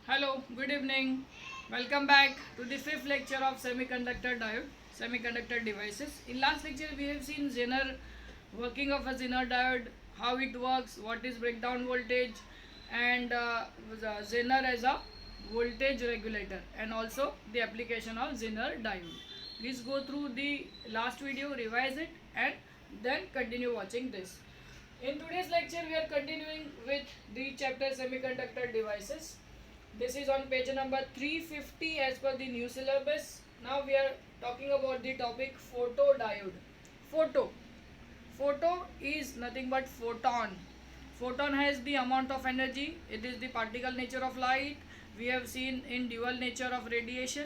Hello, good evening. Welcome back to the fifth lecture of semiconductor devices. In last lecture, we have seen Zener, working of a Zener diode, how it works, what is breakdown voltage, and Zener as a voltage regulator, and also the application of Zener diode. Please go through the last video, revise it, and then continue watching this. In today's lecture, we are continuing with the chapter semiconductor devices. This is on page number 350 as per the new syllabus. Now we are talking about the topic photodiode. Photo. Photo is nothing but photon. Photon has the amount of energy. It is the particle nature of light. We have seen in dual nature of radiation.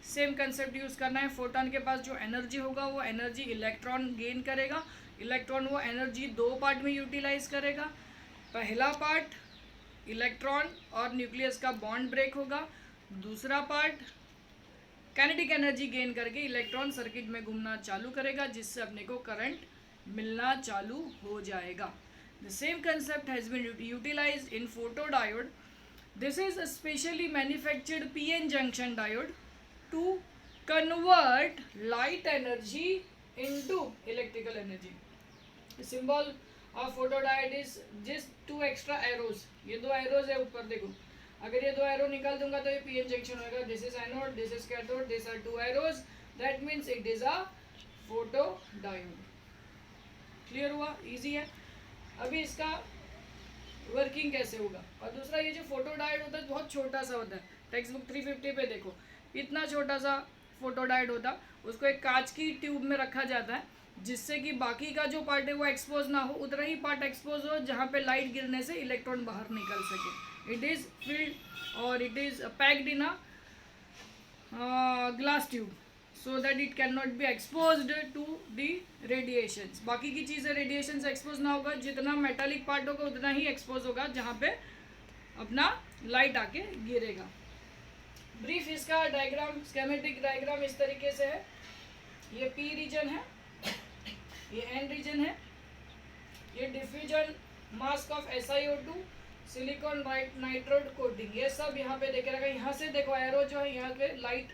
Same concept use करना है. Photon के पास जो energy होगा वो energy electron gain करेगा. Electron वो energy दो part में यूटिलाइज करेगा. पहला पार्ट इलेक्ट्रॉन और न्यूक्लियस का बॉन्ड ब्रेक होगा. दूसरा पार्ट काइनेटिक एनर्जी गेन करके इलेक्ट्रॉन सर्किट में घूमना चालू करेगा, जिससे अपने को करंट मिलना चालू हो जाएगा. The same concept has been utilized in photodiode. This is a specially manufactured PN junction diode to convert light energy into electrical energy. The symbol of photodiode is just two extra arrows. ये दो arrows है ऊपर देखो. अगर ये दो arrow निकाल दूंगा तो ये पीएन जंक्शन होगा. This is anode, this is cathode, these are two arrows. That means it is a photodiode. Clear हुआ? Easy है. अभी इसका वर्किंग कैसे होगा. और दूसरा ये जो फोटोडायोड होता है बहुत छोटा सा होता है. टेक्स्ट बुक 350 पे देखो इतना छोटा सा फोटोडायोड होता, उसको एक कांच की ट्यूब में रखा जाता है, जिससे कि बाकी का जो पार्ट है वो एक्सपोज ना हो, उतना ही पार्ट एक्सपोज हो जहाँ पे लाइट गिरने से इलेक्ट्रॉन बाहर निकल सके. इट इज़ फिल्ड और it is packed in a glass tube so that it can not be exposed to the radiations. बाकी की चीज़ें रेडिएशन से एक्सपोज ना होगा, जितना मेटालिक पार्ट होगा उतना ही एक्सपोज होगा जहाँ पे अपना लाइट आके गिरेगा. ब्रीफ इसका डायग्राम, स्केमेटिक डायग्राम इस तरीके से है. ये पी रीजन है, ये एन रीजन है, ये diffusion mask of SiO2, silicon nitride coating, ये सब यहाँ पे देखे रहेगा. यहाँ से देखो एरो जो है यहाँ पे लाइट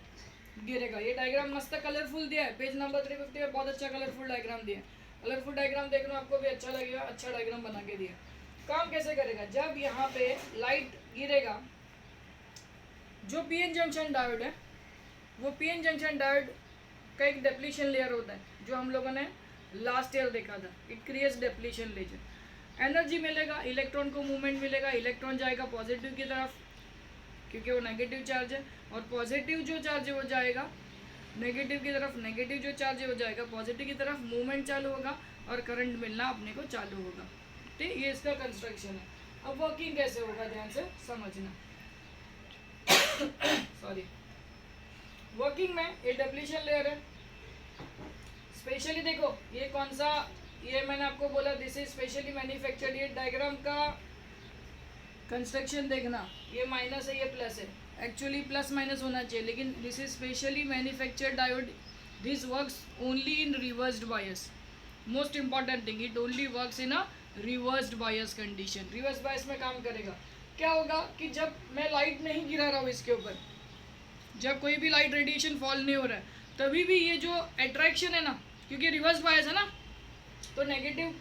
गिरेगा. ये डायग्राम मस्त कलरफुल दिया है. पेज नंबर 350 में बहुत अच्छा कलरफुल डायग्राम दिया है. कलरफुल डायग्राम देखना आपको भी अच्छा लगेगा. अच्छा डायग्राम बना के दिया. काम कैसे करेगा, जब यहाँ पे लाइट गिरेगा, जो पीएन जंक्शन डायोड है वो पीएन जंक्शन डायोड का एक डेप्लीशन लेयर होता है, जो हम लोगों ने लास्ट ईयर देखा था. It creates depletion layer. Energy मिलेगा, इलेक्ट्रॉन को मूवमेंट मिलेगा. इलेक्ट्रॉन जाएगा पॉजिटिव की तरफ क्योंकि वो नेगेटिव चार्ज है, और पॉजिटिव जो चार्ज है वो जाएगा नेगेटिव की तरफ. नेगेटिव जो चार्ज है वो जाएगा पॉजिटिव की तरफ. मूवमेंट चालू होगा और करंट मिलना अपने को चालू होगा. ठीक, ये इसका कंस्ट्रक्शन है. अब वर्किंग कैसे होगा ध्यान से समझना. सॉरी, वर्किंग में ये डेप्लीशन लेयर है. स्पेशली देखो ये कौन सा, ये मैंने आपको बोला दिस इज स्पेशली मैन्युफैक्चर्ड. ये डायग्राम का कंस्ट्रक्शन देखना, ये माइनस है ये प्लस है. एक्चुअली प्लस माइनस होना चाहिए, लेकिन this is specially manufactured diode. This works only in reversed bias. Most important thing, it only works in a reversed bias condition. Reverse bias में काम करेगा. क्या होगा कि जब मैं लाइट नहीं गिरा रहा हूँ इसके ऊपर, जब कोई भी लाइट रेडिएशन फॉल नहीं हो रहा है, तभी भी ये जो अट्रैक्शन है ना, क्योंकि रिवर्स बायस है ना, तो नेगेटिव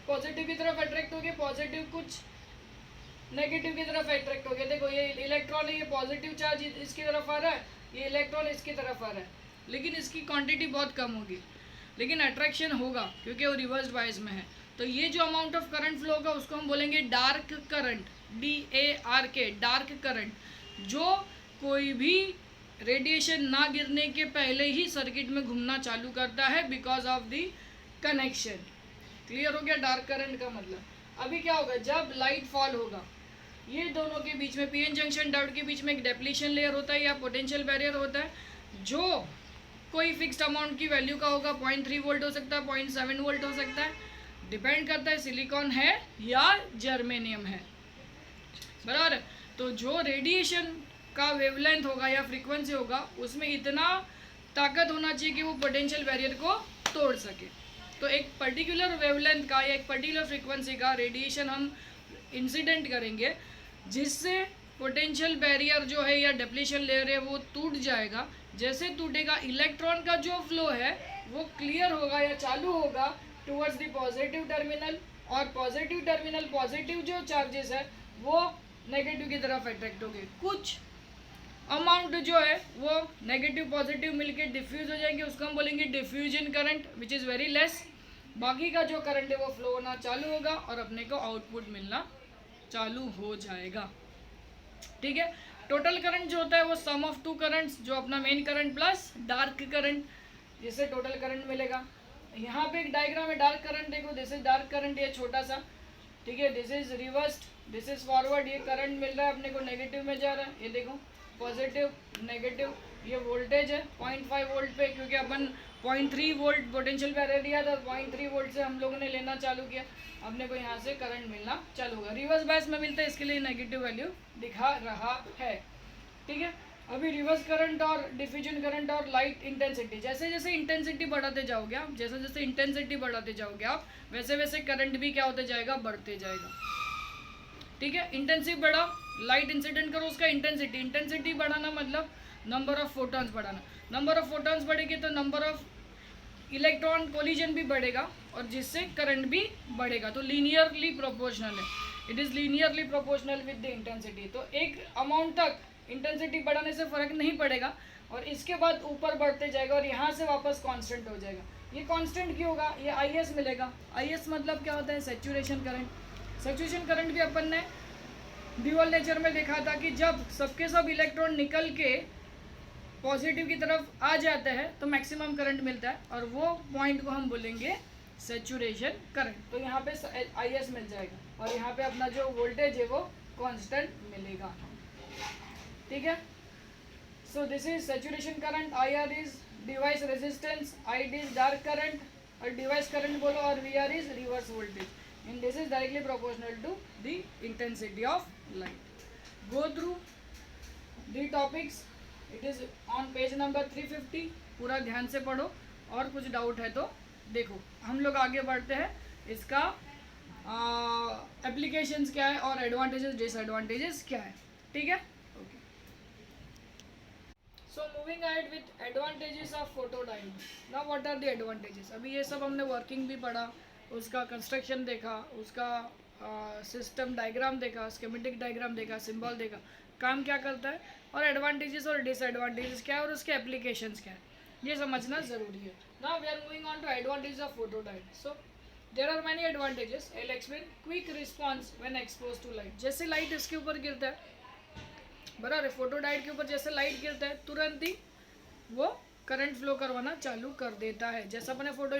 पॉजिटिव की तरफ अट्रैक्ट हो गया, पॉजिटिव कुछ नेगेटिव की तरफ अट्रैक्ट हो गया. देखो ये इलेक्ट्रॉन है, ये पॉजिटिव चार्ज इसकी तरफ आ रहा है, ये इलेक्ट्रॉन इसकी तरफ आ रहा है, लेकिन इसकी क्वान्टिटी बहुत कम होगी, लेकिन अट्रैक्शन होगा क्योंकि वो रिवर्स बायस में है. तो ये जो अमाउंट ऑफ करंट फ्लो होगा उसको हम बोलेंगे dark current. DARK, dark current, जो कोई भी रेडिएशन ना गिरने के पहले ही सर्किट में घूमना चालू करता है because of the connection. Clear हो गया डार्क करंट का मतलब. अभी क्या होगा, जब लाइट फॉल होगा, ये दोनों के बीच में पीएन जंक्शन डायोड के बीच में एक डेप्लीशन लेयर होता है या पोटेंशियल बैरियर होता है, जो कोई फिक्स्ड अमाउंट की वैल्यू का होगा. 0.3 वोल्ट हो सकता है, 0.7 वोल्ट हो सकता है, डिपेंड करता है सिलिकॉन है या जर्मेनियम है. बराबर. तो जो रेडिएशन का वेवलेंथ होगा या फ्रीक्वेंसी होगा, उसमें इतना ताकत होना चाहिए कि वो पोटेंशियल बैरियर को तोड़ सके. तो एक पर्टिकुलर वेवलेंथ का या एक पर्टिकुलर फ्रीक्वेंसी का रेडिएशन हम इंसिडेंट करेंगे, जिससे पोटेंशियल बैरियर जो है या डिप्लीशन लेयर है वो टूट जाएगा। जैसे टूटेगा इलेक्ट्रॉन का जो फ्लो है वो क्लियर होगा या चालू होगा टुवर्ड्स द पॉजिटिव टर्मिनल, और पॉजिटिव टर्मिनल पॉजिटिव जो चार्जेस है वो नेगेटिव की तरफ अट्रैक्ट होंगे। कुछ अमाउंट जो है वो नेगेटिव पॉजिटिव मिलके डिफ्यूज हो जाएंगे, उसको हम बोलेंगे diffusion current which is very less. बाकी का जो करंट है वो फ्लो होना चालू होगा और अपने को आउटपुट मिलना चालू हो जाएगा। ठीक है, टोटल करंट जो होता है वो सम ऑफ टू करंट्स, जो अपना main current plus dark current, जिससे टोटल करंट मिलेगा। यहाँ पे एक डायग्राम है डार्क करंट, देखो दिस इज डार्क करंट, ये छोटा सा, ठीक है, this is reversed, this is forward. ये करंट मिल रहा है अपने को नेगेटिव में जा रहा है, ये देखो पॉजिटिव नेगेटिव। ये वोल्टेज है 0.5 वोल्ट पे, क्योंकि अपन 0.3 वोल्ट पोटेंशियल बैरियर दिया था, 0.3 वोल्ट से हम लोगों ने लेना चालू किया, अपने को यहाँ से करंट मिलना चालू होगा। रिवर्स बायस में मिलता है, इसके लिए नेगेटिव वैल्यू दिखा रहा है। ठीक है, अभी रिवर्स करंट और डिफ्यूजन करंट और लाइट इंटेंसिटी, जैसे जैसे इंटेंसिटी बढ़ाते जाओगे आप, जैसे जैसे इंटेंसिटी बढ़ाते जाओगे आप, वैसे वैसे करंट भी क्या होते जाएगा, बढ़ते जाएगा। ठीक है, इंटेंसिव बढ़ा, लाइट इंसिडेंट करो, उसका इंटेंसिटी बढ़ाना मतलब नंबर ऑफ फोटॉन्स बढ़ाना। नंबर ऑफ फोटॉन्स बढ़ेगी तो नंबर ऑफ इलेक्ट्रॉन कोलिजन भी बढ़ेगा और जिससे करंट भी बढ़ेगा। तो लीनियरली प्रोपोर्शनल है, it is linearly proportional with the intensity. तो एक अमाउंट तक इंटेंसिटी बढ़ाने से फ़र्क नहीं पड़ेगा और इसके बाद ऊपर बढ़ते जाएगा और यहाँ से वापस कांस्टेंट हो जाएगा। ये कांस्टेंट क्यों होगा, ये आई मिलेगा। आई मतलब क्या होता है, सैचुरेशन करंट। सैचुरेशन करंट भी अपन ने ड्यूअल नेचर में देखा था कि जब सबके सब इलेक्ट्रॉन निकल के पॉजिटिव की तरफ आ जाते हैं तो मैक्सिमम करंट मिलता है और वो पॉइंट को हम बोलेंगे सैचुरेशन करंट। तो यहाँ पे आई मिल जाएगा और यहाँ पे अपना जो वोल्टेज है वो कांस्टेंट मिलेगा। ठीक है, so this is saturation current, I R is device resistance, I is dark current और डिवाइस करंट बोलो, और V R is reverse voltage, and this is directly proportional to the intensity of light. Go through the topics, it is on page number 350, पूरा ध्यान से पढ़ो और कुछ doubt है तो देखो। हम लोग आगे बढ़ते हैं, इसका एप्लीकेशंस क्या है और एडवांटेजेस डिसएडवांटेजेस क्या है। ठीक है, okay. So moving ahead with advantages of photodiode. Now what are the advantages. अभी ये सब हमने वर्किंग भी पढ़ा, उसका कंस्ट्रक्शन देखा, उसका सिस्टम डायग्राम देखा, स्कीमेटिक डायग्राम देखा, सिंबल देखा, काम क्या करता है और एडवांटेजेस और डिसएडवांटेजेस क्या है और उसके एप्लीकेशंस क्या है, ये समझना ज़रूरी है। Now we are moving on to advantage of photodiode. So there are many advantages, I will explain. Quick response when expose to light. जैसे लाइट इसके ऊपर गिरता है, बराबर, फोटोडायोड के ऊपर जैसे लाइट गिरता है तुरंत ही वो करंट फ्लो करवाना चालू कर देता है। जैसा अपने फोटो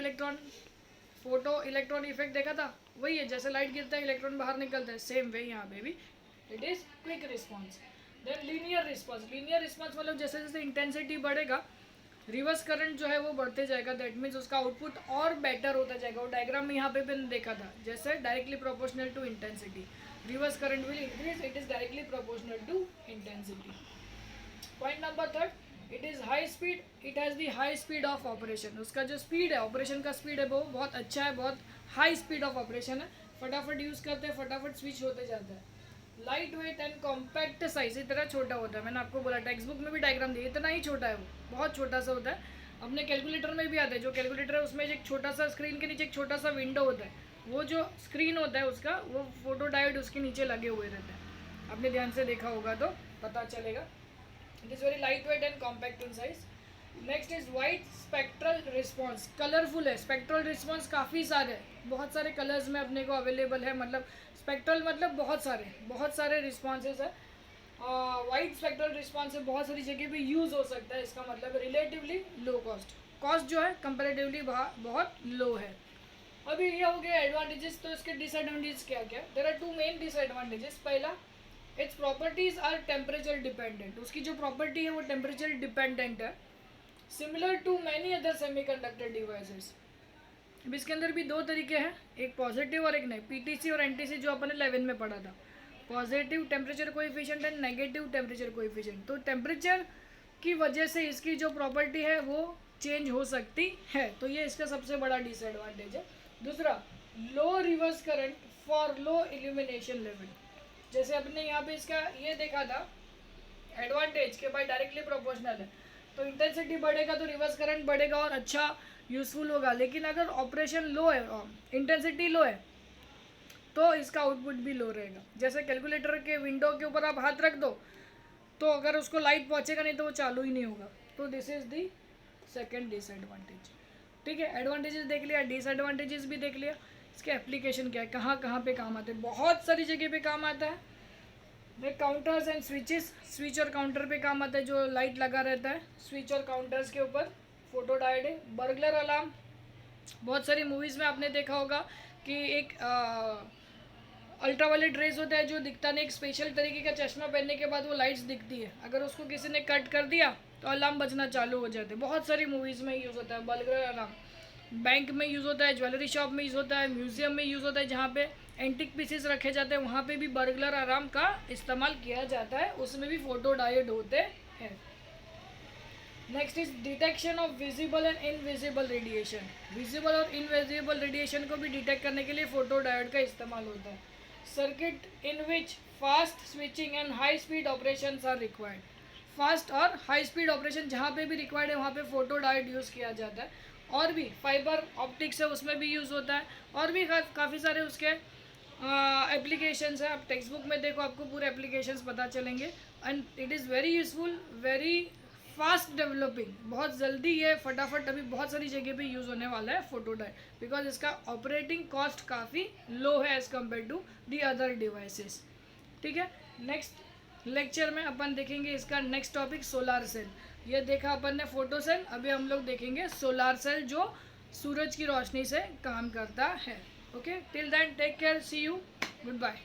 इलेक्ट्रॉन इफेक्ट देखा था, वही है, जैसे लाइट गिरता है इलेक्ट्रॉन बाहर निकलता है, सेम वे यहाँ पे भी it is quick response. Then linear response. Linear response मतलब जैसे जैसे इंटेंसिटी बढ़ेगा रिवर्स करंट जो है वो बढ़ते जाएगा, दैट मीन्स उसका आउटपुट और बेटर होता जाएगा। और डायग्राम में यहाँ पे भी देखा था, जैसे directly proportional to intensity, reverse current will increase, it is directly proportional to intensity. Point number third, it is high speed, it has the high speed of operation. उसका जो स्पीड है, ऑपरेशन का स्पीड है वो बहुत अच्छा है, बहुत हाई स्पीड ऑफ ऑपरेशन है, फटाफट यूज़ करते हैं, फटाफट स्विच होते जाता है। Light weight and compact size, इतना छोटा होता है, मैंने आपको बोला टेक्स्ट बुक में भी डायग्राम दिया, इतना ही छोटा है वो, बहुत छोटा सा होता है। अपने कैलकुलेटर में भी आता है, जो कैलकुलेटर है उसमें एक छोटा सा स्क्रीन के नीचे एक छोटा सा विंडो होता है, वो जो स्क्रीन होता है उसका, वो फोटोडायोड उसके नीचे लगे हुए रहते हैं। आपने ध्यान से देखा होगा तो पता चलेगा। It is very lightweight and compact in size. Next is wide spectral response. Colourful है, स्पेक्ट्रल रिस्पॉन्स काफ़ी सारे, बहुत सारे कलर्स में अपने को अवेलेबल है, मतलब स्पेक्ट्रल मतलब बहुत सारे रिस्पॉन्सेज है। वाइड स्पेक्ट्रल रिस्पॉन्स है, बहुत सारी जगह पे यूज़ हो सकता है। इसका मतलब रिलेटिवली लो कॉस्ट जो है कंपेरेटिवली बहुत लो है। अभी ये हो गया एडवांटेजेस, तो इसके डिसएडवांटेजेस क्या क्या। There are two main disadvantages. पहला, it's properties are temperature dependent. उसकी जो प्रॉपर्टी है वो टेम्परेचर डिपेंडेंट है, similar to many other semiconductor devices. अब इसके अंदर भी दो तरीके हैं, एक पॉजिटिव और एक नहीं, पीटीसी और एनटीसी जो अपन ने 11 में पढ़ा था। Positive temperature coefficient and negative temperature coefficient. तो टेम्परेचर की वजह से इसकी जो प्रॉपर्टी है वो चेंज हो सकती है, तो ये इसका सबसे बड़ा डिसएडवांटेज है। दूसरा, low reverse current for low illumination level. जैसे अपने यहाँ पे इसका ये देखा था एडवांटेज के भाई डायरेक्टली प्रोपोर्शनल है, तो इंटेंसिटी बढ़ेगा तो रिवर्स करंट बढ़ेगा और अच्छा यूजफुल होगा। लेकिन अगर ऑपरेशन लो है, इंटेंसिटी लो है, तो इसका आउटपुट भी लो रहेगा। जैसे कैलकुलेटर के विंडो के ऊपर आप हाथ रख दो तो अगर उसको लाइट पहुंचेगा नहीं तो वो चालू ही नहीं होगा। तो this is the second disadvantage. ठीक है, एडवांटेजेस देख लिया, डिसएडवांटेजेस भी देख लिया। इसके एप्लीकेशन क्या है, कहाँ कहाँ पे काम आते हैं, बहुत सारी जगह पे काम आता है। वे काउंटर्स एंड स्विचेस, स्विच और काउंटर पे काम आता है, जो लाइट लगा रहता है स्विच और काउंटर्स के ऊपर। फोटो डायोड है। बर्गलर अलार्म, बहुत सारी मूवीज़ में आपने देखा होगा कि एक अल्ट्रावायलेट रेज होता है जो दिखता नहीं, एक स्पेशल तरीके का चश्मा पहनने के बाद वो लाइट्स दिखती है, अगर उसको किसी ने कट कर दिया तो अलार्म बजना चालू हो जाते हैं। बहुत सारी मूवीज़ में यूज़ होता है बर्गलर अलार्म। बैंक में यूज़ होता है, ज्वेलरी शॉप में यूज़ होता है, म्यूजियम में यूज़ होता है, जहाँ पे एंटिक पीसेस रखे जाते हैं वहाँ पे भी बर्गलर अलार्म का इस्तेमाल किया जाता है, उसमें भी फोटो डायोड होते हैं। Next is detection of visible and invisible radiation. Visible और इनविजिबल रेडिएशन को भी डिटेक्ट करने के लिए फोटो डायोड का इस्तेमाल होता है। Circuit in which fast switching and high speed operation are required. Fast और हाई स्पीड ऑपरेशन जहाँ पे भी रिक्वायर्ड है वहाँ पे फोटो डायोड यूज़ किया जाता है। और भी फाइबर ऑप्टिक्स है उसमें भी यूज़ होता है, और भी काफ़ी सारे उसके एप्लीकेशंस है। आप टेक्स्ट बुक में देखो आपको पूरे एप्लीकेशंस पता चलेंगे। And it is very useful, very fast developing, बहुत जल्दी ये फटाफट अभी बहुत सारी जगह पे यूज़ होने वाला है फोटो डायोड, बिकॉज इसका ऑपरेटिंग कॉस्ट काफ़ी लो है as compare to the other devices. ठीक है, नेक्स्ट लेक्चर में अपन देखेंगे इसका नेक्स्ट टॉपिक सोलार सेल। ये देखा अपन ने फोटो सेल, अभी हम लोग देखेंगे सोलार सेल जो सूरज की रोशनी से काम करता है। Okay, till then take care, see you, good bye.